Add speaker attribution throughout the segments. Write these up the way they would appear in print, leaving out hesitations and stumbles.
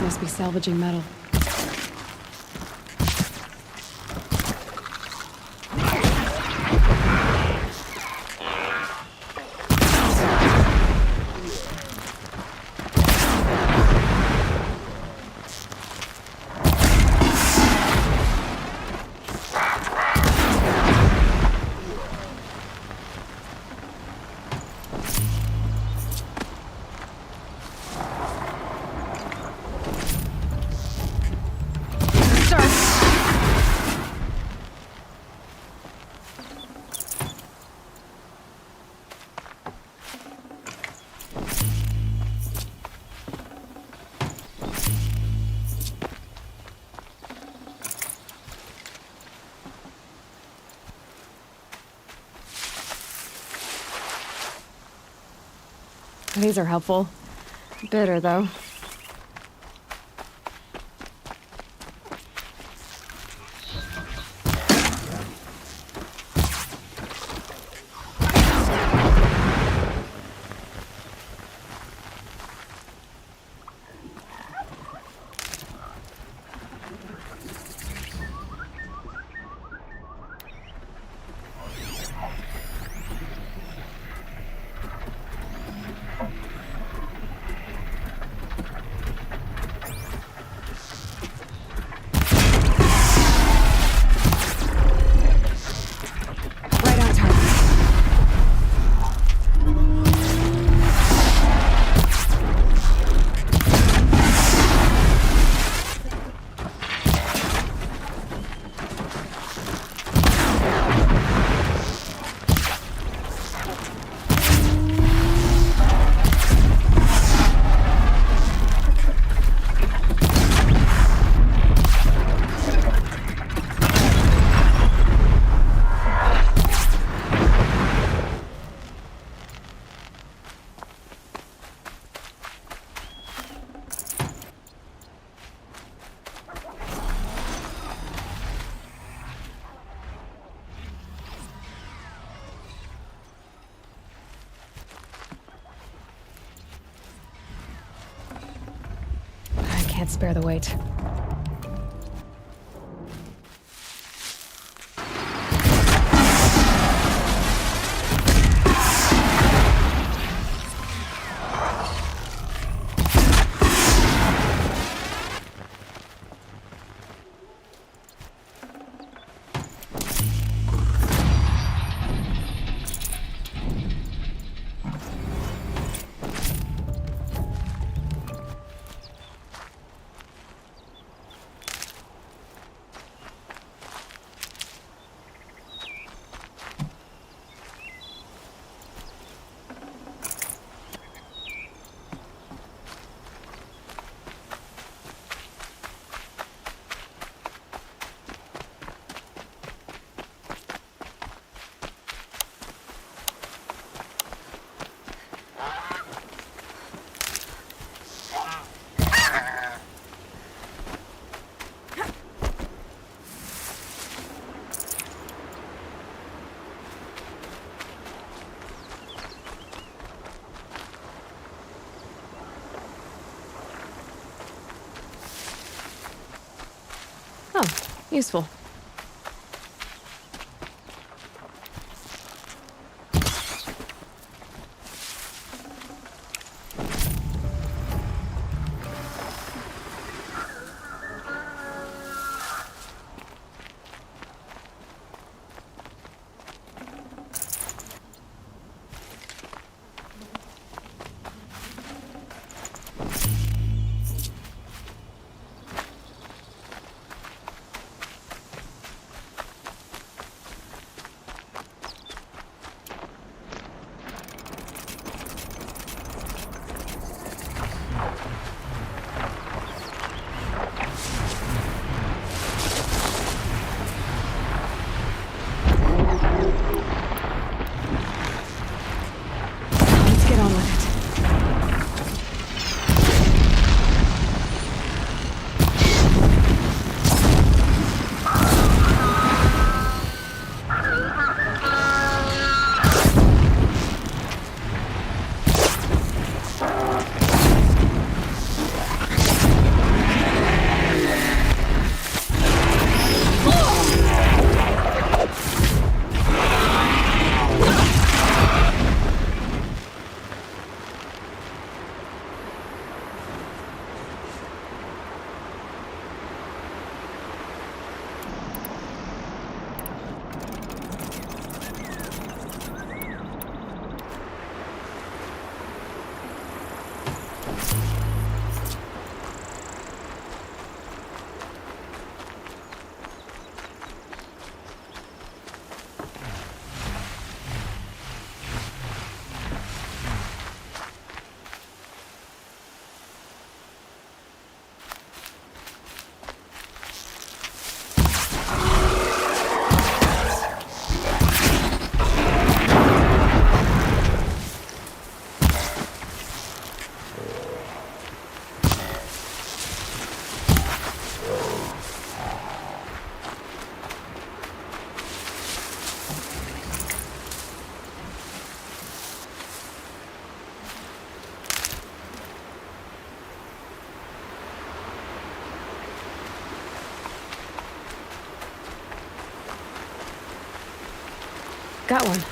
Speaker 1: Must be salvaging metal. These are helpful. Bitter, though. Can't spare the weight. Useful. Let's get on with it. Got one.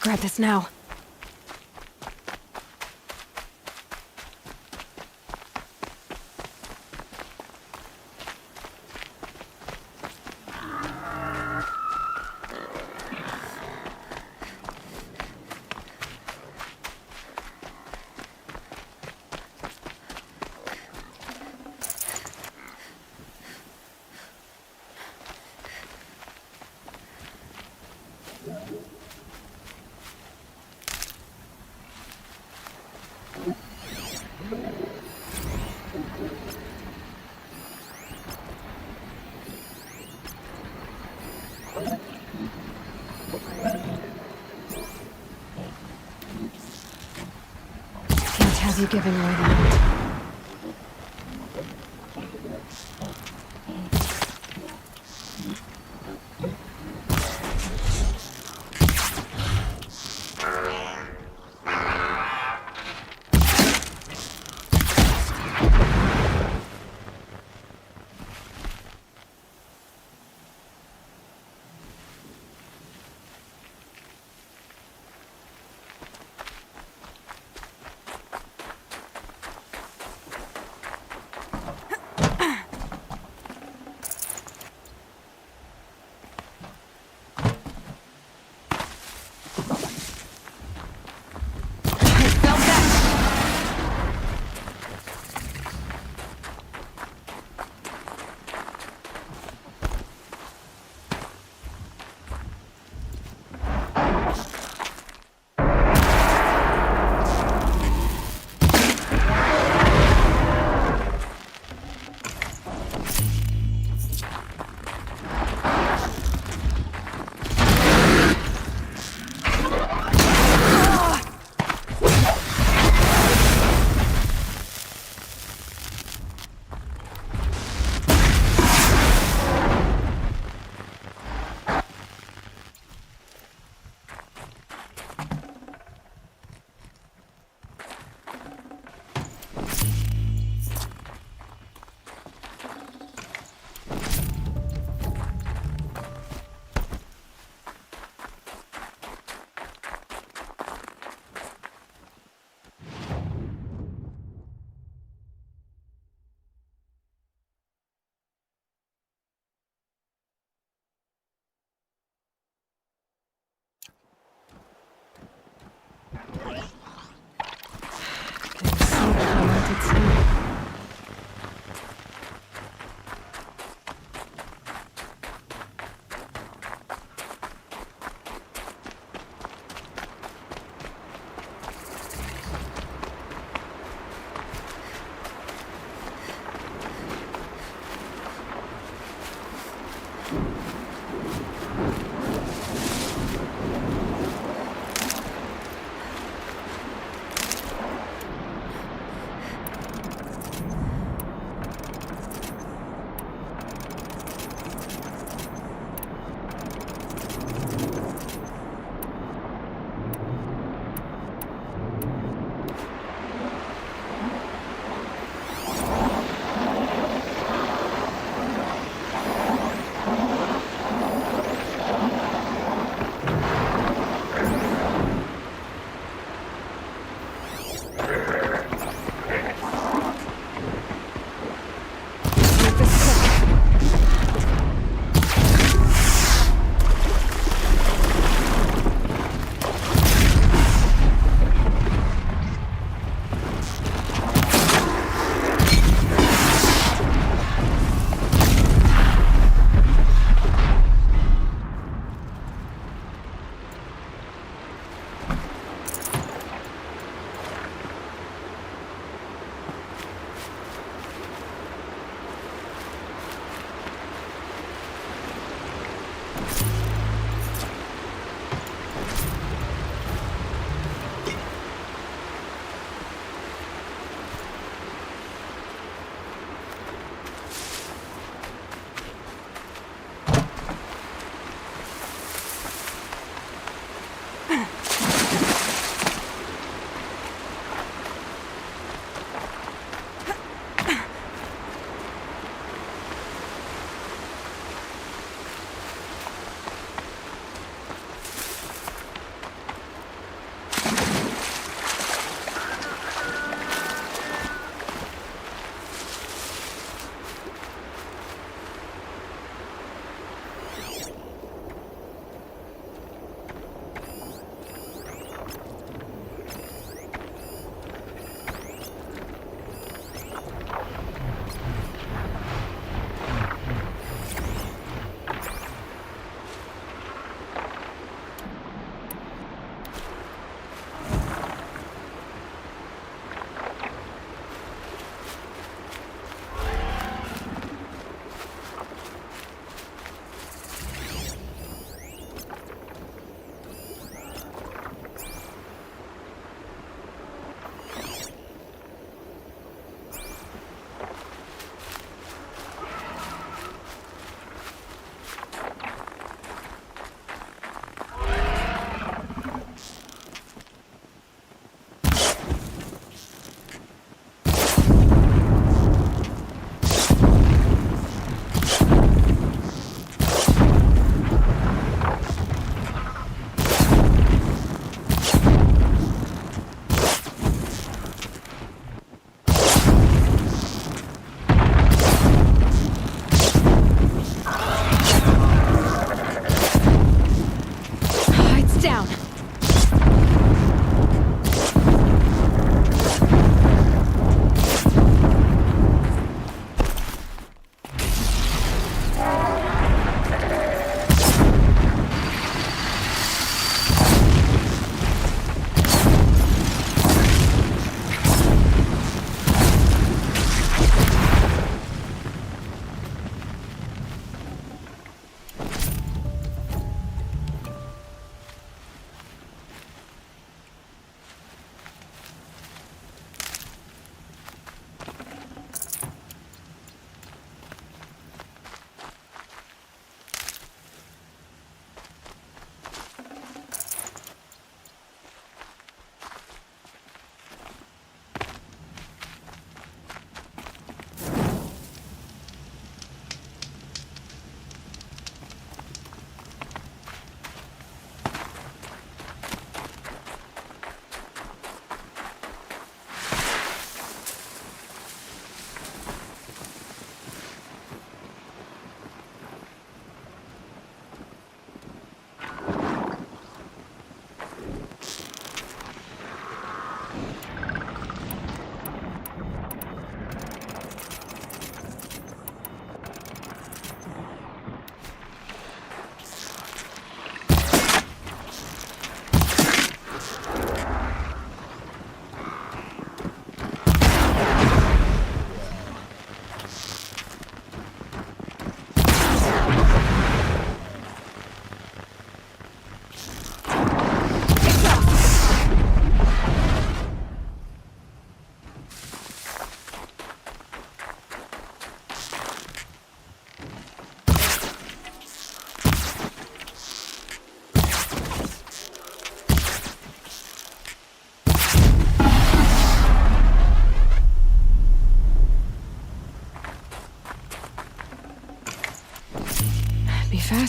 Speaker 1: Grab this now. Can't have you giving away the loot.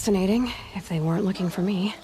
Speaker 1: fascinating, if they weren't looking for me.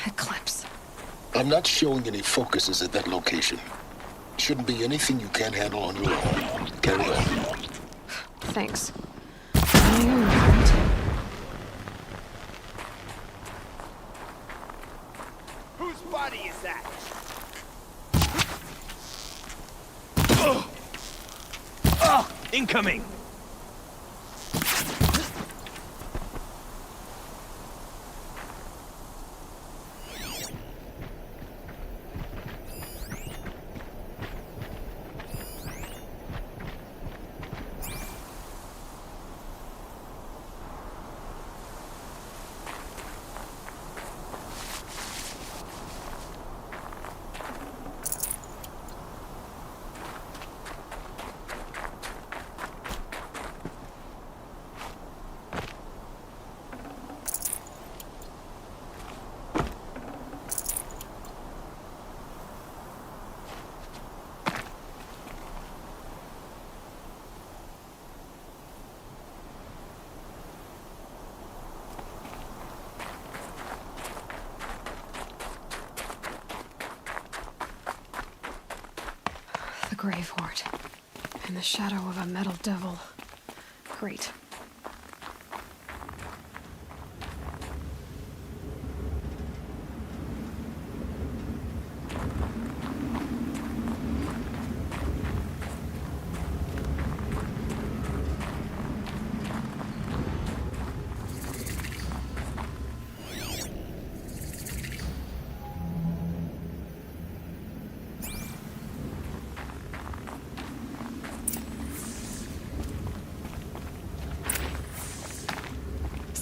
Speaker 1: Eclipse.
Speaker 2: I'm not showing any focuses at that location. Shouldn't be anything you can't handle on your own. Carry on.
Speaker 1: Thanks. Right.
Speaker 3: Whose body is that? Incoming!
Speaker 1: The grave hoard. In the shadow of a metal devil. Great.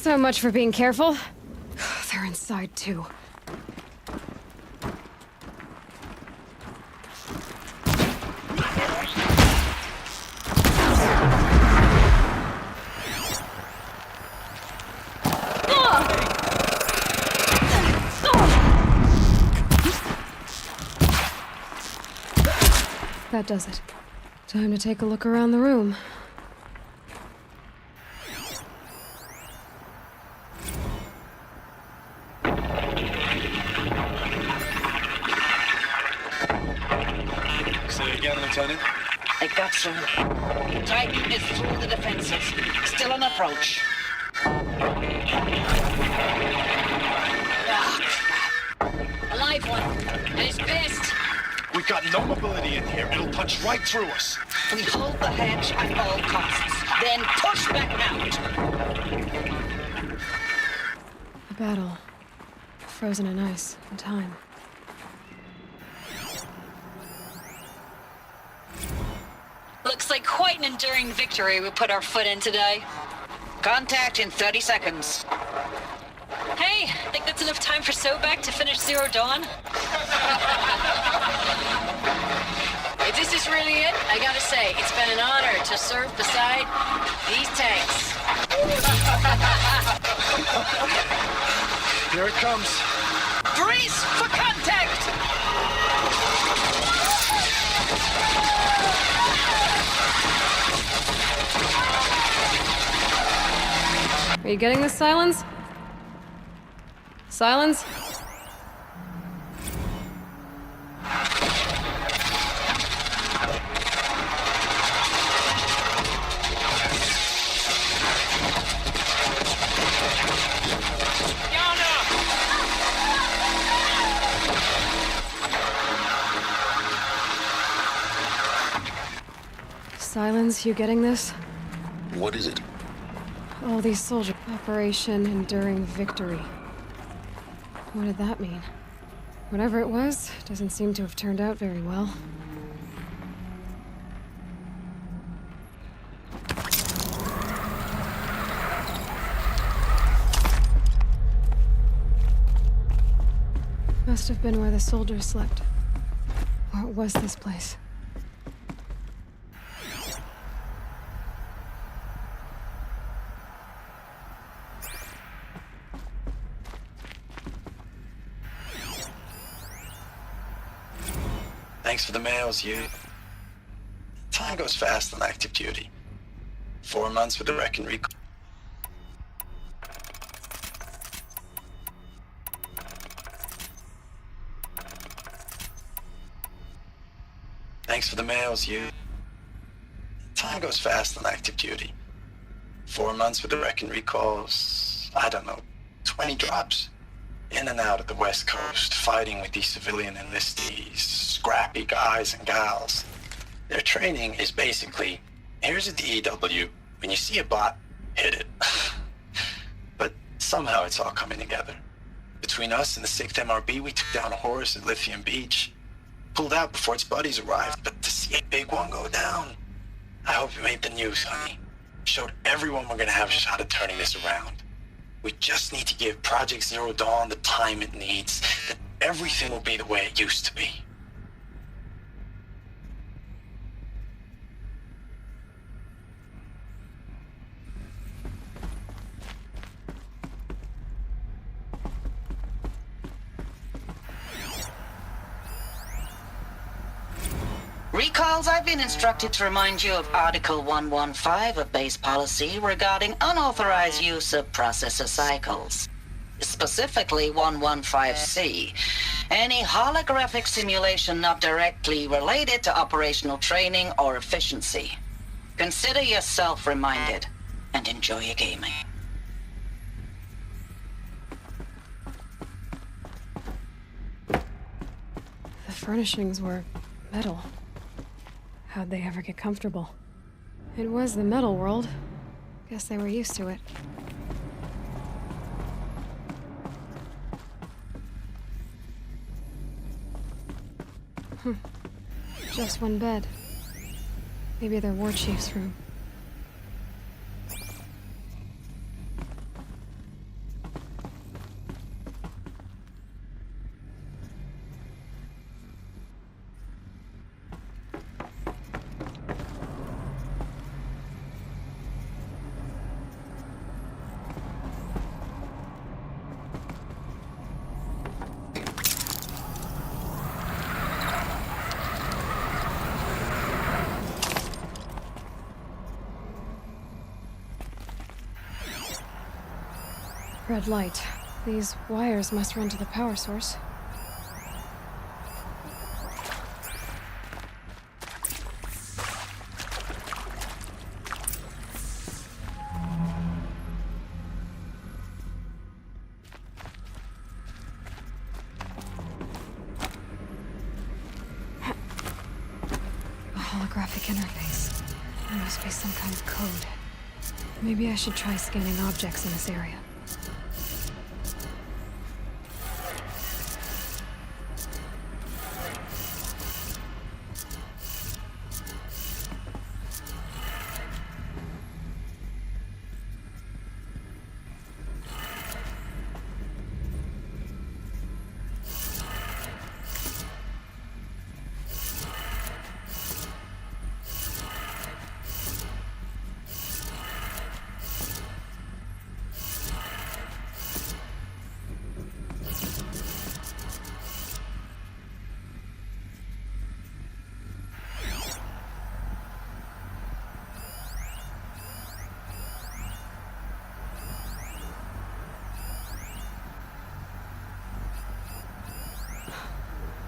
Speaker 1: So much for being careful. They're inside, too. That does it. Time to take a look around the room.
Speaker 4: Say again, Lieutenant.
Speaker 5: I got some. Titan is through the defenses. Still on approach. Ah, crap. A live one. And he's pissed.
Speaker 4: We've got no mobility in here. It'll punch right through us.
Speaker 5: We hold the hedge at all costs. Then push back out.
Speaker 1: A battle. Frozen in ice and time.
Speaker 6: Looks like quite an enduring victory we put our foot in today.
Speaker 5: Contact in 30 seconds.
Speaker 6: Hey, think that's enough time for Sobek to finish Zero Dawn?
Speaker 7: If this is really it, I gotta say, it's been an honor to serve beside these tanks.
Speaker 4: Here it comes.
Speaker 5: Brace for contact!
Speaker 1: Are you getting this, Silence? Silence? Silence, you getting this?
Speaker 2: What is it?
Speaker 1: All these soldiers. Operation Enduring Victory. What did that mean? Whatever it was, doesn't seem to have turned out very well. Must have been where the soldiers slept. What was this place?
Speaker 8: Thanks for the mails, you. Time goes fast on active duty. 4 months with the wreck and recall. Thanks for the mails, you. Time goes fast on active duty. 4 months with the wreck and recalls, I don't know, 20 drops. In and out of the West Coast, fighting with these civilian enlistees, scrappy guys and gals. Their training is basically, here's a DEW, when you see a bot, hit it. But somehow it's all coming together. Between us and the 6th MRB, we took down a horse at Lithium Beach. Pulled out before its buddies arrived, but to see a big one go down, I hope it made the news, honey. Showed everyone we're gonna have a shot at turning this around. We just need to give Project Zero Dawn the time it needs, then everything will be the way it used to be.
Speaker 5: Recalls, I've been instructed to remind you of Article 115 of base policy regarding unauthorized use of processor cycles. Specifically 115C. Any holographic simulation not directly related to operational training or efficiency. Consider yourself reminded and enjoy your gaming.
Speaker 1: The furnishings were metal. How'd they ever get comfortable? It was the metal world. Guess they were used to it. Just one bed. Maybe their war chief's room. Red light. These wires must run to the power source. A holographic interface. There must be some kind of code. Maybe I should try scanning objects in this area.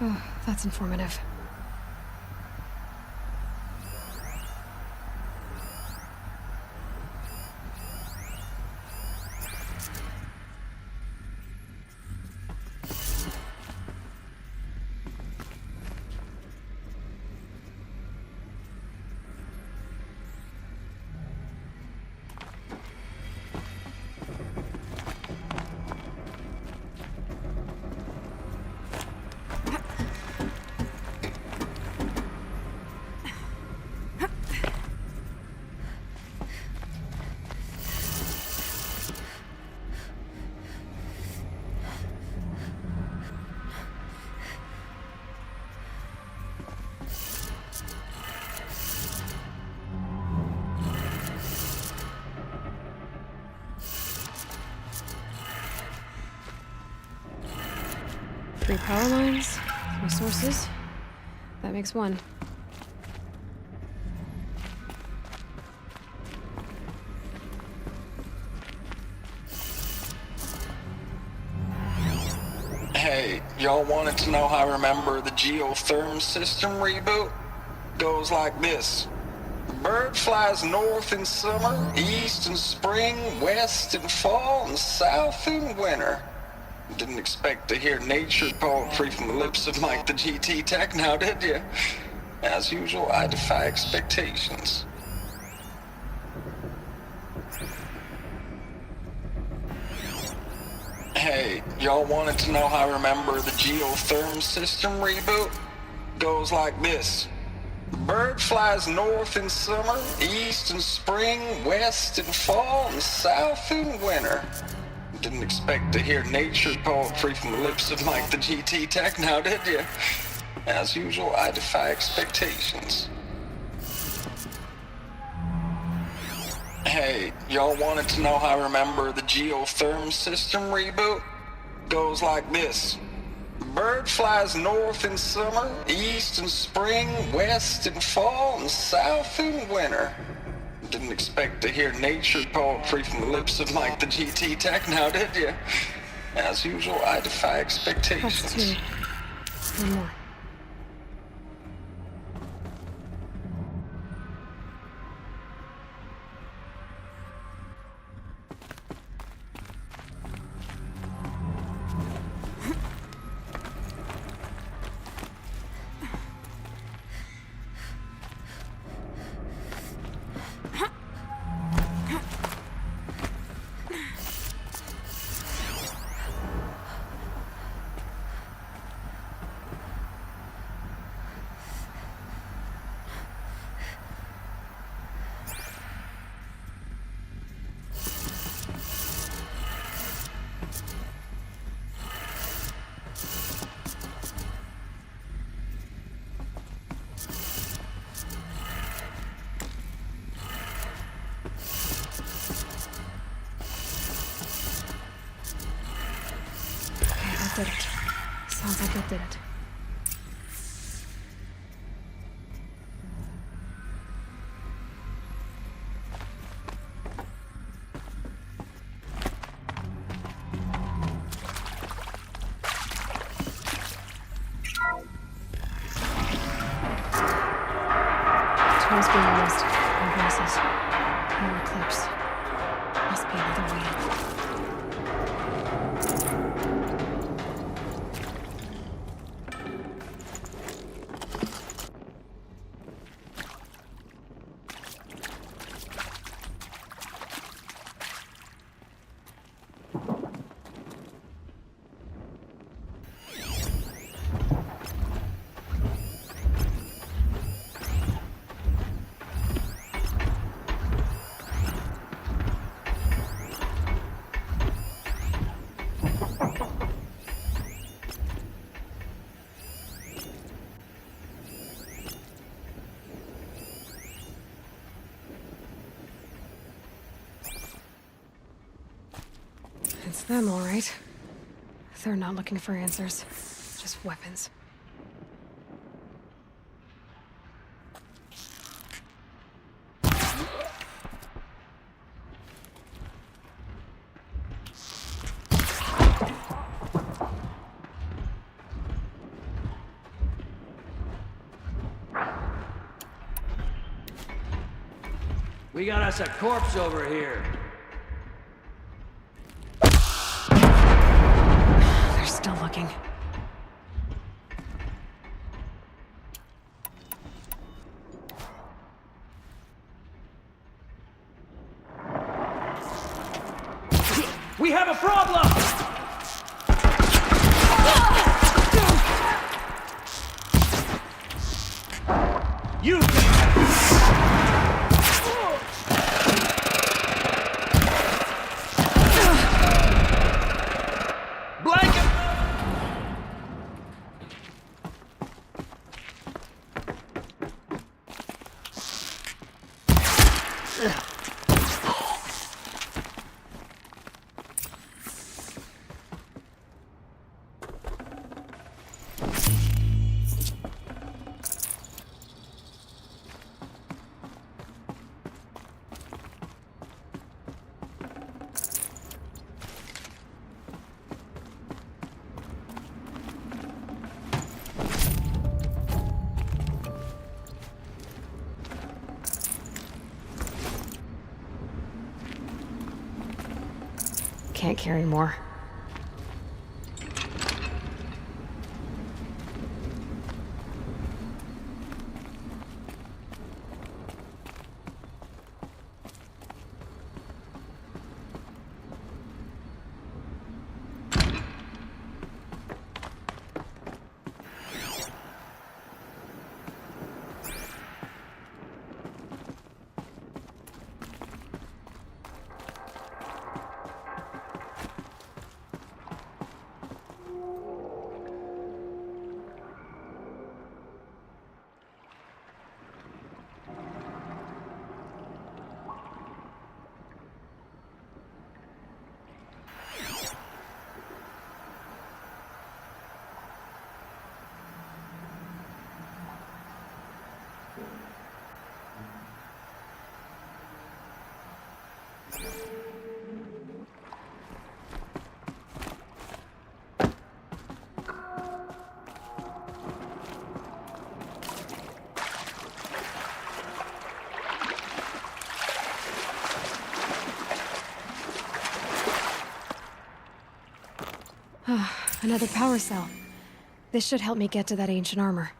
Speaker 1: Oh, that's informative. Three power lines, 3 sources. That makes 1.
Speaker 8: Hey, y'all wanted to know how I remember the geotherm system reboot? Goes like this. Bird flies north in summer, east in spring, west in fall, and south in winter. Didn't expect to hear nature poetry from the lips of Mike the GT Tech now, did you? As usual, I defy expectations. Hey, y'all wanted to know how I remember the geotherm system reboot? Goes like this. Bird flies north in summer, east in spring, west in fall, and south in winter. Didn't expect to hear nature poetry from the lips of Mike the GT Tech now, did you? As usual, I defy expectations. Hey, y'all wanted to know how I remember the geotherm system reboot? Goes like this. Bird flies north in summer, east in spring, west in fall, and south in winter. Didn't expect to hear nature poetry from the lips of Mike the GT Tech now, did you? As usual, I defy expectations.
Speaker 1: That's 2. 1 more. Did it. Sounds like it did it. More clips. Must be another way in. It's them, all right. They're not looking for answers, just weapons.
Speaker 9: We got us a corpse over here.
Speaker 1: They're still looking.
Speaker 9: We have a problem! You blanket! Can't carry more. Another power cell. This should help me get to that ancient armor.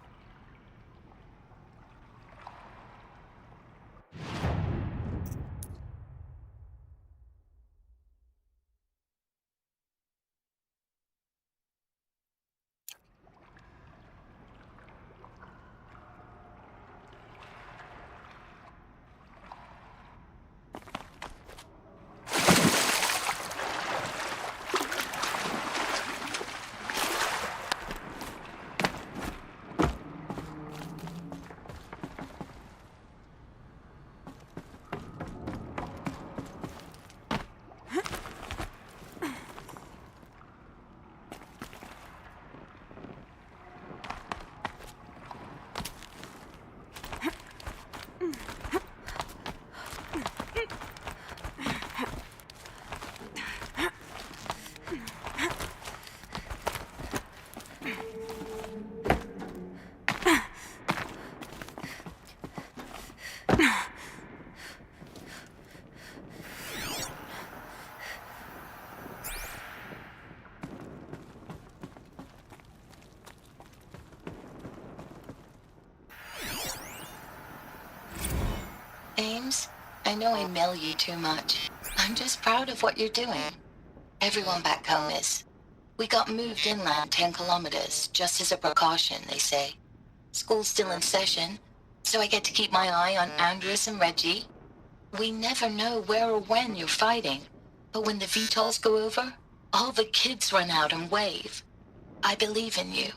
Speaker 5: Ames, I know I mail you too much. I'm just proud of what you're doing. Everyone back home is. We got moved inland 10 kilometers, just as a precaution, they say. School's still in session, so I get to keep my eye on Andres and Reggie. We never know where or when you're fighting, but when the VTOLs go over, all the kids run out and wave. I believe in you.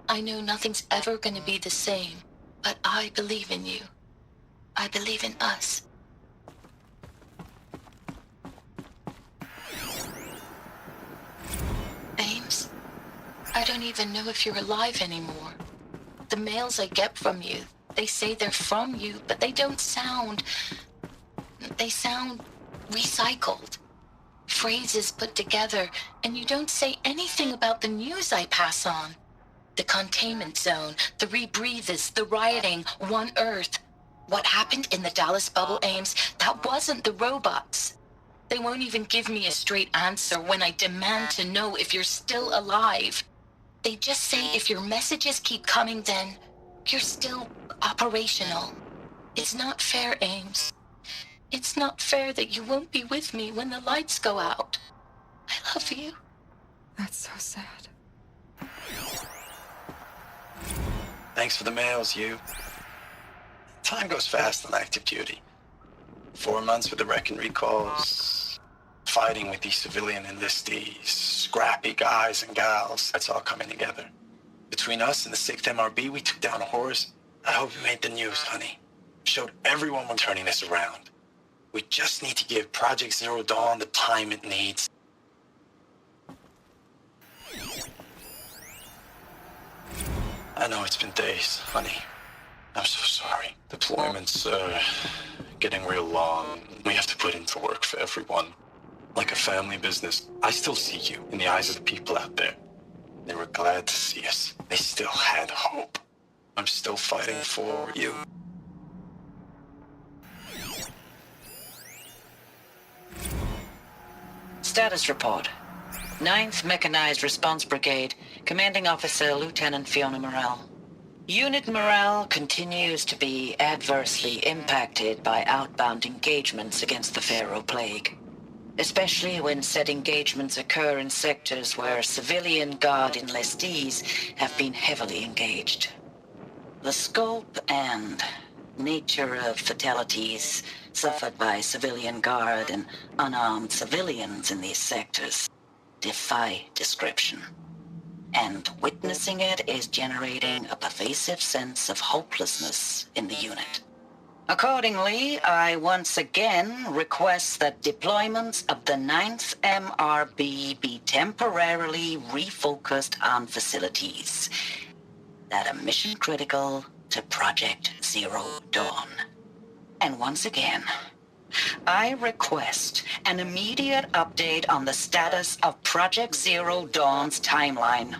Speaker 5: I know nothing's ever gonna be the same, but I believe in you. I believe in us. Ames, I don't even know if you're alive anymore. The mails I get from you, they say they're from you, but they don't sound... They sound recycled. Phrases put together, and you don't say anything about the news I pass on. The containment zone, the rebreathers, the rioting, One Earth. What happened in the Dallas bubble, Ames, that wasn't the robots. They won't even give me a straight answer when I demand to know if you're still alive. They just say if your messages keep coming, then you're still operational. It's not fair, Ames. It's not fair that you won't be with me when the lights go out. I love you.
Speaker 1: That's so sad.
Speaker 8: Thanks for the mails, you. Time goes fast on active duty. 4 months with the wreck and recalls, fighting with these civilian enlistees, scrappy guys and gals. That's all coming together. Between us and the 6th MRB, we took down a horse. I hope you made the news, honey. Showed everyone we're turning this around. We just need to give Project Zero Dawn the time it needs. I know it's been days, honey. I'm so sorry. Deployment's, getting real long. We have to put in for work for everyone. Like a family business. I still see you in the eyes of the people out there. They were glad to see us. They still had hope. I'm still fighting for you.
Speaker 5: Status report. 9th Mechanized Response Brigade, Commanding Officer Lieutenant Fiona Morrell. Unit morale continues to be adversely impacted by outbound engagements against the Pharaoh Plague, especially when said engagements occur in sectors where civilian guard enlistees have been heavily engaged. The scope and nature of fatalities suffered by civilian guard and unarmed civilians in these sectors defy description. And witnessing it is generating a pervasive sense of hopelessness in the unit. Accordingly, I once again request that deployments of the 9th MRB be temporarily refocused on facilities that are mission critical to Project Zero Dawn. And once again, I request an immediate update on the status of Project Zero Dawn's timeline.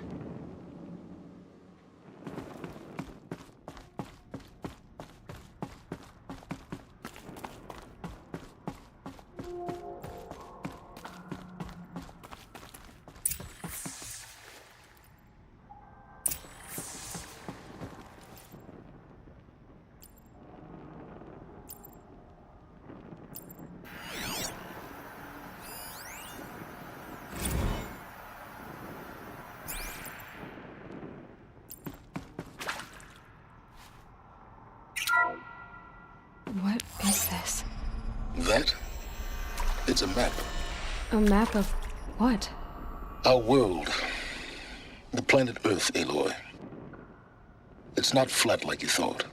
Speaker 1: What is this?
Speaker 2: That? It's a map.
Speaker 1: A map of what?
Speaker 2: Our world. The planet Earth, Aloy. It's not flat like you thought.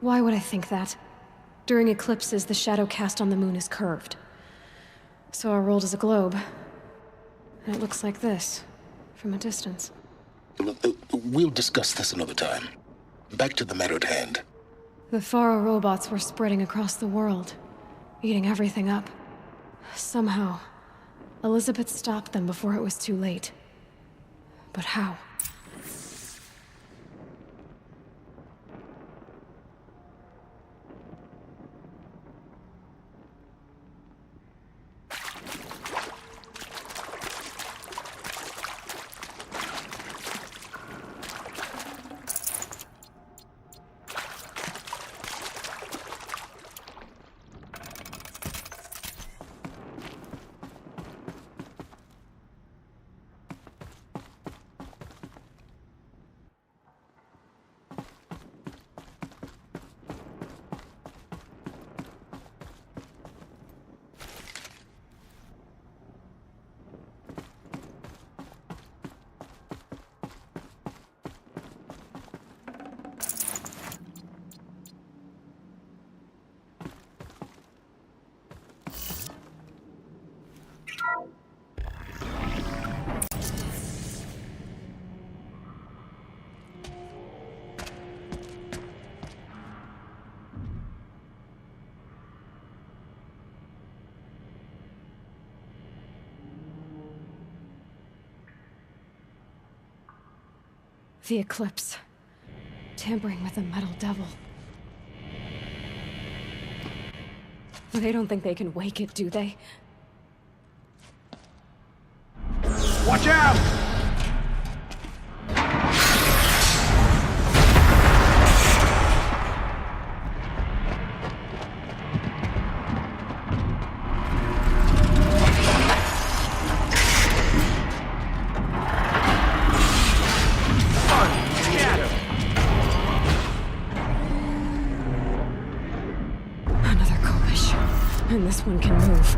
Speaker 1: Why would I think that? During eclipses, the shadow cast on the moon is curved. So our world is a globe. And it looks like this, from a distance.
Speaker 2: We'll discuss this another time. Back to the matter at hand.
Speaker 1: The Faro robots were spreading across the world, eating everything up. Somehow, Elizabeth stopped them before it was too late. But how? The eclipse. Tampering with the metal devil. They don't think they can wake it, do they?
Speaker 3: Watch out!
Speaker 1: Another coalition. And this one can move.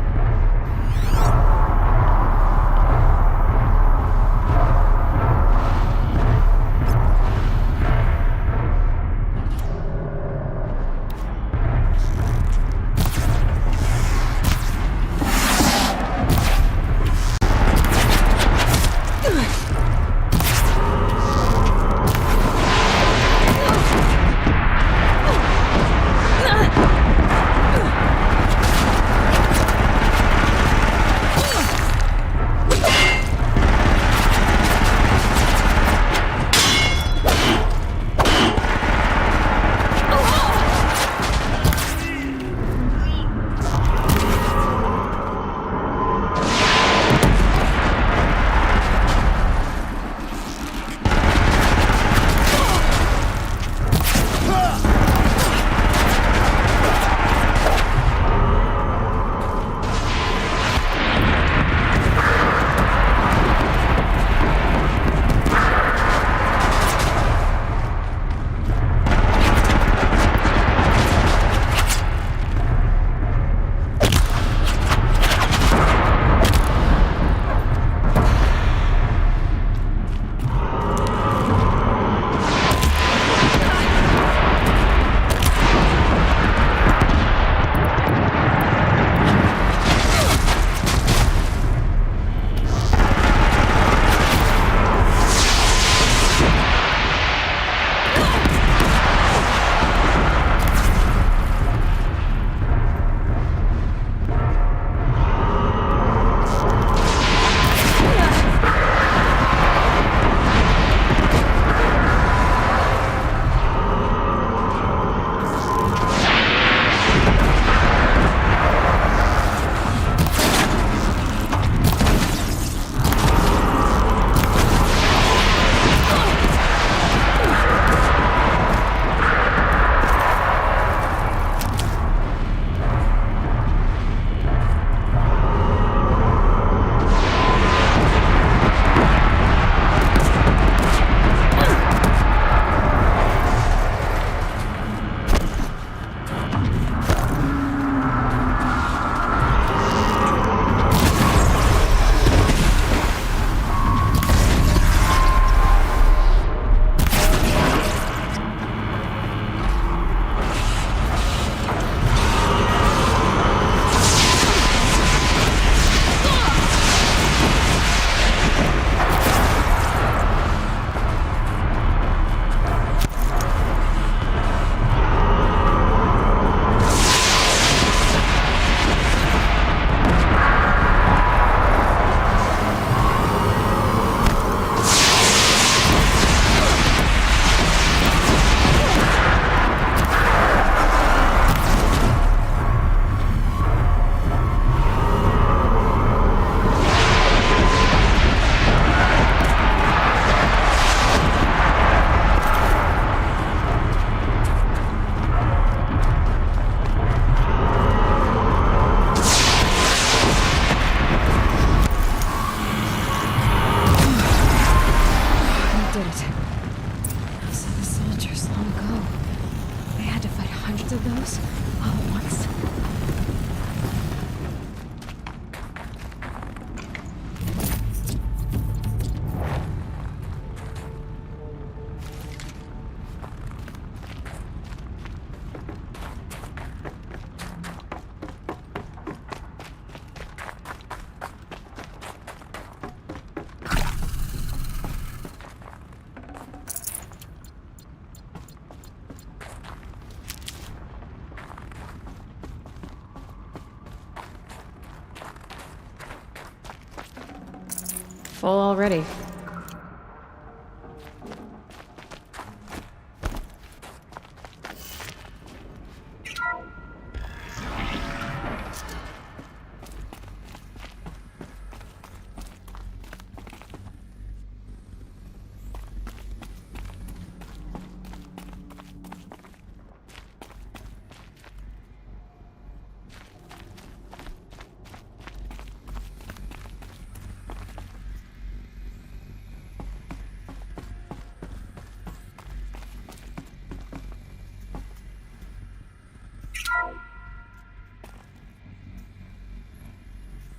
Speaker 1: Full already.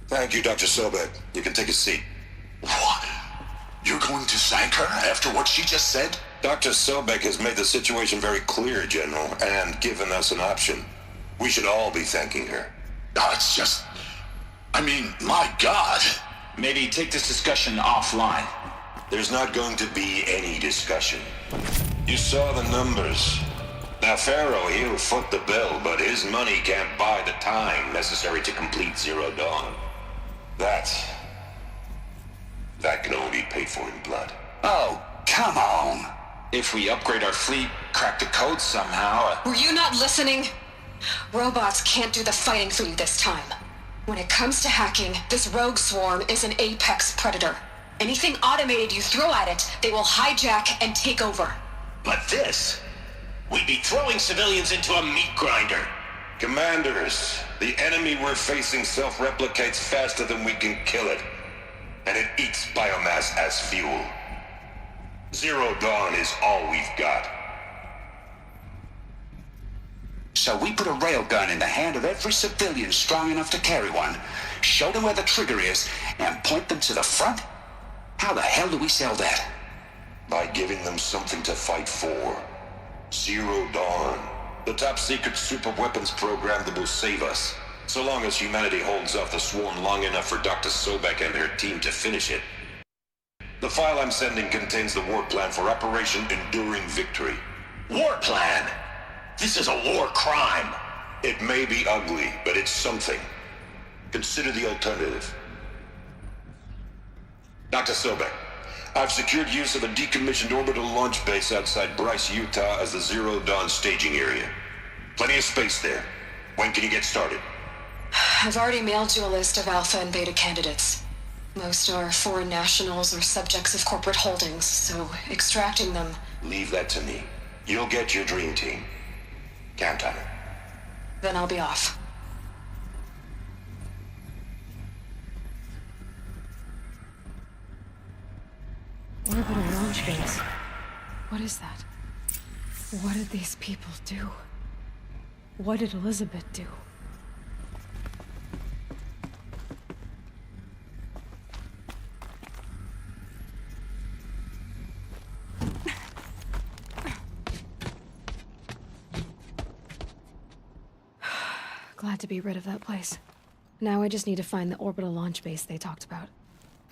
Speaker 10: Thank you, Dr. Sobek. You can take a seat.
Speaker 2: What? You're going to thank her after what she just said?
Speaker 10: Dr. Sobek has made the situation very clear, General, and given us an option. We should all be thanking her.
Speaker 2: No, it's just... I mean, my God.
Speaker 4: Maybe take this discussion offline.
Speaker 10: There's not going to be any discussion. You saw the numbers. Now, Pharaoh, he'll foot the bill, but his money can't buy the time necessary to complete Zero Dawn. That can only be paid for in blood.
Speaker 2: Oh, come on.
Speaker 4: If we upgrade our fleet, crack the code somehow...
Speaker 1: Were you not listening? Robots can't do the fighting for you this time. When it comes to hacking, this rogue swarm is an apex predator. Anything automated you throw at it, they will hijack and take over.
Speaker 4: But this... We'd be throwing civilians into a meat grinder.
Speaker 10: Commanders, the enemy we're facing self-replicates faster than we can kill it. And it eats biomass as fuel. Zero Dawn is all we've got.
Speaker 2: So we put a railgun in the hand of every civilian strong enough to carry one, show them where the trigger is, and point them to the front? How the hell do we sell that?
Speaker 10: By giving them something to fight for. Zero Dawn. The top-secret super-weapons program that will save us. So long as humanity holds off the swarm long enough for Dr. Sobek and her team to finish it. The file I'm sending contains the war plan for Operation Enduring Victory.
Speaker 4: War plan? This is a war crime.
Speaker 10: It may be ugly, but it's something. Consider the alternative. Dr. Sobek, I've secured use of a decommissioned orbital launch base outside Bryce, Utah as the Zero Dawn staging area. Plenty of space there. When can you get started?
Speaker 1: I've already mailed you a list of alpha and beta candidates. Most are foreign nationals or subjects of corporate holdings, so extracting them...
Speaker 10: Leave that to me. You'll get your dream team. Count on it.
Speaker 1: Then I'll be off. Orbital launch base. What is that? What did these people do? What did Elizabeth do? Glad to be rid of that place. Now I just need to find the orbital launch base they talked about.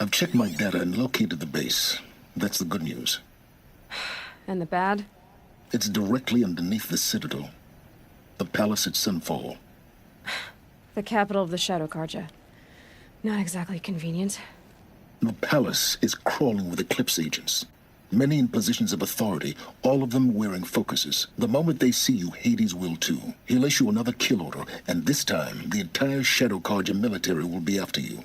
Speaker 2: I've checked my data and located the base. That's the good news.
Speaker 1: And the bad?
Speaker 2: It's directly underneath the Citadel. The palace at Sunfall.
Speaker 1: The capital of the Shadow Carja. Not exactly convenient.
Speaker 2: The palace is crawling with Eclipse agents. Many in positions of authority, all of them wearing focuses. The moment they see you, Hades will too. He'll issue another kill order, and this time, the entire Shadow Carja military will be after you.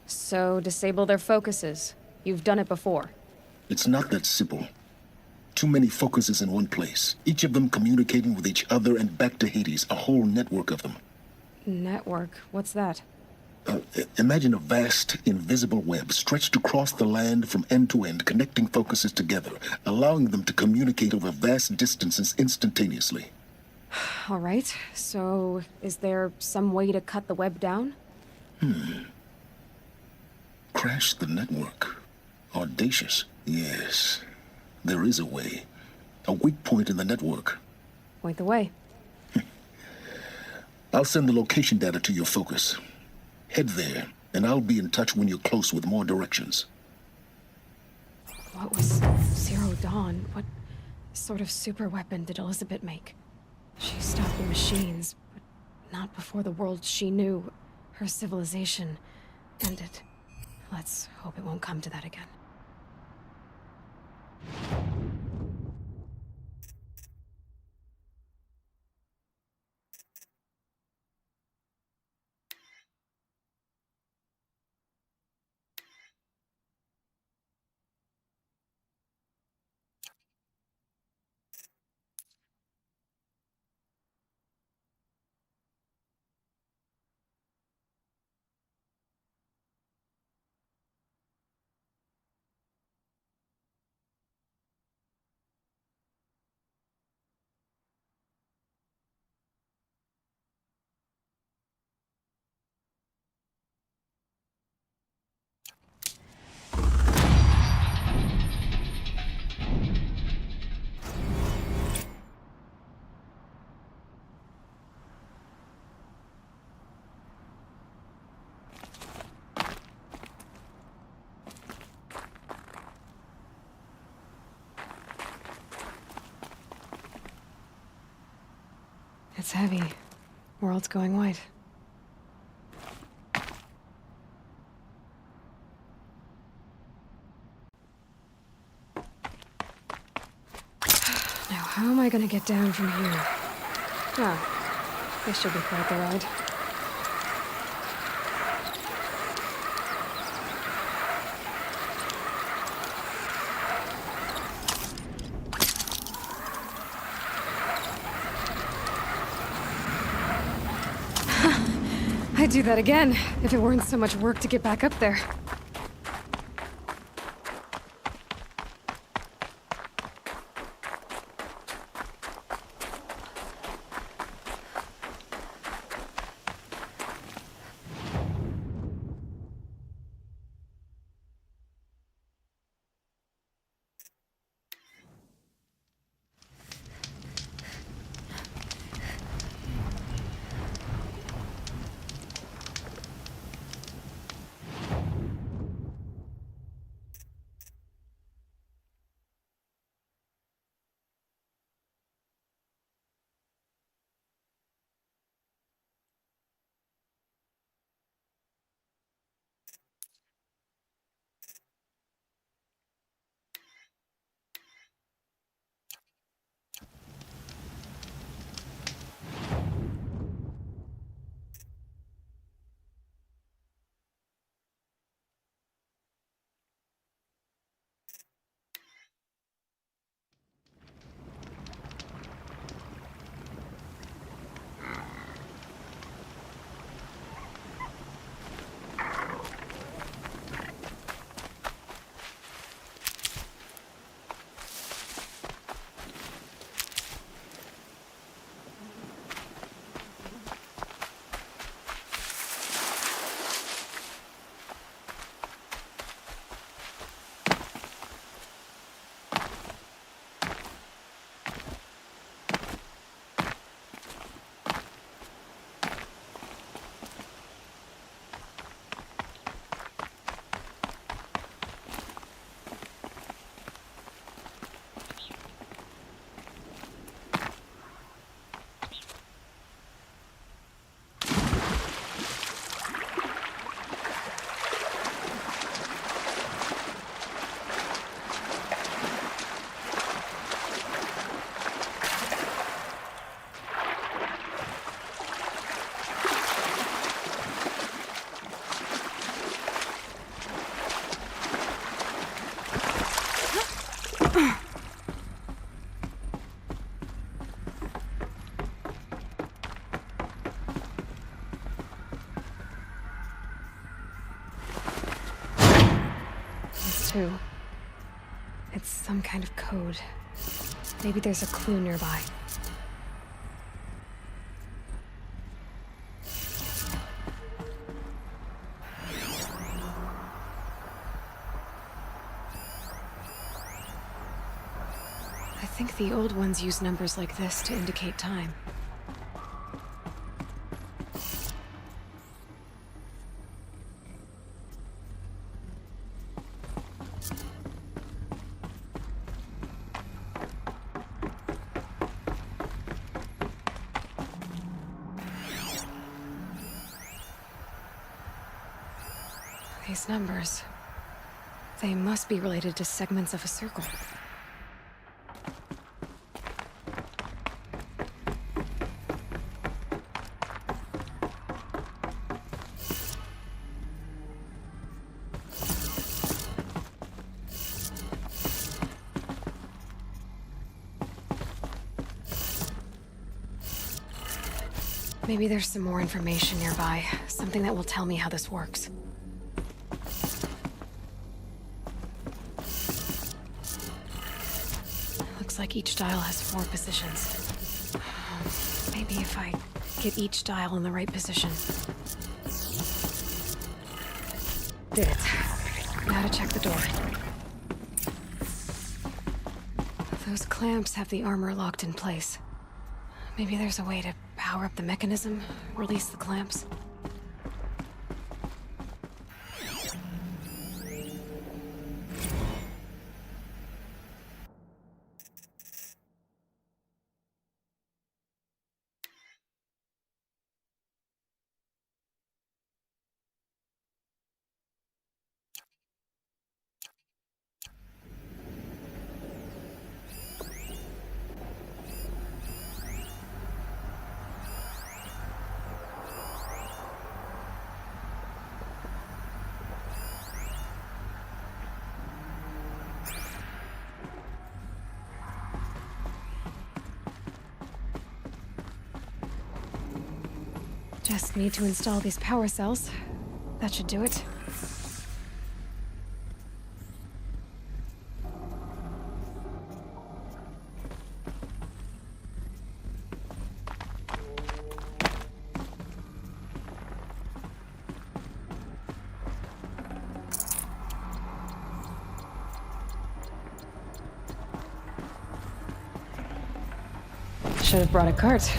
Speaker 1: So, disable their focuses. You've done it before.
Speaker 2: It's not that simple. Too many focuses in one place, each of them communicating with each other and back to Hades, a whole network of them.
Speaker 1: Network? What's that?
Speaker 2: Imagine a vast, invisible web stretched across the land from end to end, connecting focuses together, allowing them to communicate over vast distances instantaneously.
Speaker 1: All right, so is there some way to cut the web down?
Speaker 2: Crash the network. Audacious. Yes, there is a way. A weak point in the network.
Speaker 1: Point the way.
Speaker 2: I'll send the location data to your focus. Head there, and I'll be in touch when you're close with more directions.
Speaker 1: What was Zero Dawn? What sort of super weapon did Elizabeth make? She stopped the machines, but not before the world she knew, her civilization, ended. Let's hope it won't come to that again. It's heavy. World's going white. Now, how am I gonna get down from here? Ah, this should be quite the ride. I'd do that again, if it weren't so much work to get back up there. Too. It's some kind of code. Maybe there's a clue nearby. I think the old ones use numbers like this to indicate time. These numbers, they must be related to segments of a circle. Maybe there's some more information nearby, something that will tell me how this works. Looks like each dial has 4 positions. Maybe if I get each dial in the right position. Did it. Now to check the door. Those clamps have the armor locked in place. Maybe there's a way to power up the mechanism, release the clamps. Just need to install these power cells. That should do it. Should have brought a cart.